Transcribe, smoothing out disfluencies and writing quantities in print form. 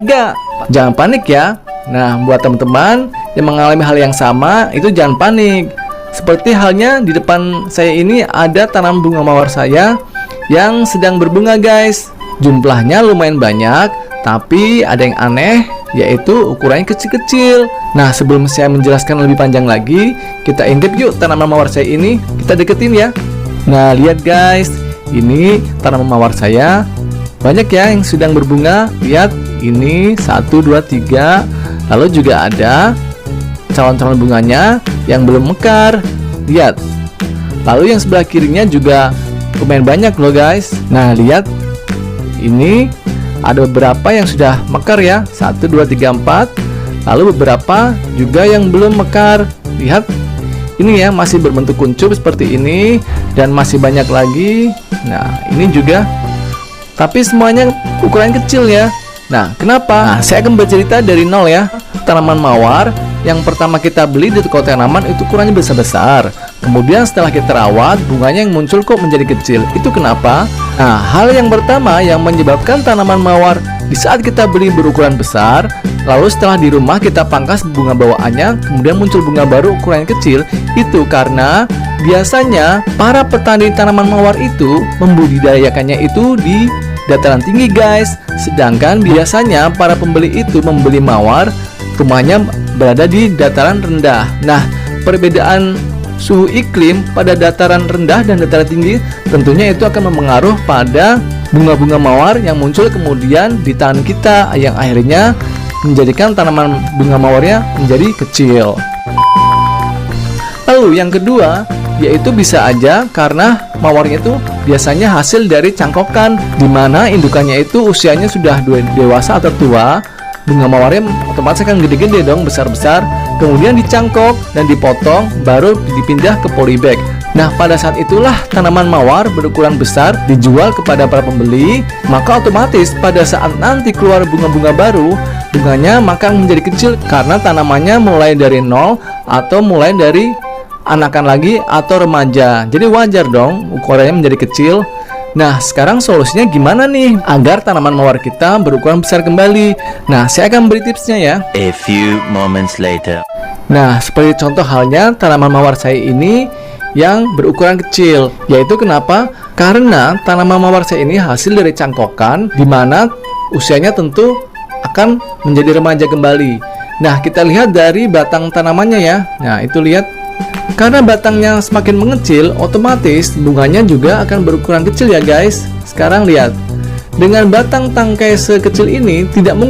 Enggak, jangan panik ya. Nah, buat teman-teman yang mengalami hal yang sama, itu jangan panik. Seperti halnya di depan saya ini ada tanam bunga mawar saya yang sedang berbunga guys. Jumlahnya lumayan banyak, tapi ada yang aneh, yaitu ukurannya kecil-kecil. Nah, sebelum saya menjelaskan lebih panjang lagi, kita intip yuk tanaman mawar saya ini. Kita deketin ya. Nah, lihat guys, ini tanaman mawar saya. Banyak ya yang sedang berbunga. Lihat, ini 1, 2, 3. Lalu juga ada calon-calon bunganya yang belum mekar. Lihat. Lalu yang sebelah kirinya juga lumayan banyak loh guys. Nah, lihat. Ini ada beberapa yang sudah mekar ya. 1, 2, 3, 4. Lalu beberapa juga yang belum mekar. Lihat. Ini ya masih berbentuk kuncup seperti ini. Dan masih banyak lagi. Nah, ini juga. Tapi semuanya ukuran kecil ya. Nah, kenapa? Nah, saya akan bercerita dari nol ya. Tanaman mawar yang pertama kita beli di toko tanaman itu ukurannya besar-besar. Kemudian setelah kita rawat, bunganya yang muncul kok menjadi kecil. Itu kenapa? Nah, hal yang pertama yang menyebabkan tanaman mawar di saat kita beli berukuran besar, lalu setelah di rumah kita pangkas bunga bawaannya, kemudian muncul bunga baru ukuran kecil, itu karena biasanya para petani tanaman mawar itu membudidayakannya itu di dataran tinggi guys. Sedangkan biasanya para pembeli itu membeli mawar rumahnya berada di dataran rendah. Nah, perbedaan suhu iklim pada dataran rendah dan dataran tinggi tentunya itu akan mempengaruhi pada bunga-bunga mawar yang muncul kemudian di tangan kita, yang akhirnya menjadikan tanaman bunga mawarnya menjadi kecil. Lalu yang kedua, yaitu bisa aja karena mawarnya itu biasanya hasil dari cangkokan, dimana indukannya itu usianya sudah dewasa atau tua. Bunga mawarnya otomatis akan gede-gede dong, besar-besar. Kemudian dicangkok dan dipotong, baru dipindah ke polybag. Nah, pada saat itulah tanaman mawar berukuran besar dijual kepada para pembeli. Maka otomatis pada saat nanti keluar bunga-bunga baru, bunganya maka menjadi kecil karena tanamannya mulai dari nol atau mulai dari anakan lagi atau remaja. Jadi wajar dong ukurannya menjadi kecil. Nah, sekarang solusinya gimana nih agar tanaman mawar kita berukuran besar kembali? Nah, saya akan beri tipsnya ya. A few moments later. Nah, seperti contoh halnya tanaman mawar saya ini yang berukuran kecil. Yaitu kenapa? Karena tanaman mawar saya ini hasil dari cangkokan, dimana usianya tentu akan menjadi remaja kembali. Nah, kita lihat dari batang tanamannya ya. Nah, itu lihat. Karena batangnya semakin mengecil, otomatis bunganya juga akan berukuran kecil ya guys. Sekarang lihat, dengan batang tangkai sekecil ini tidak mungkin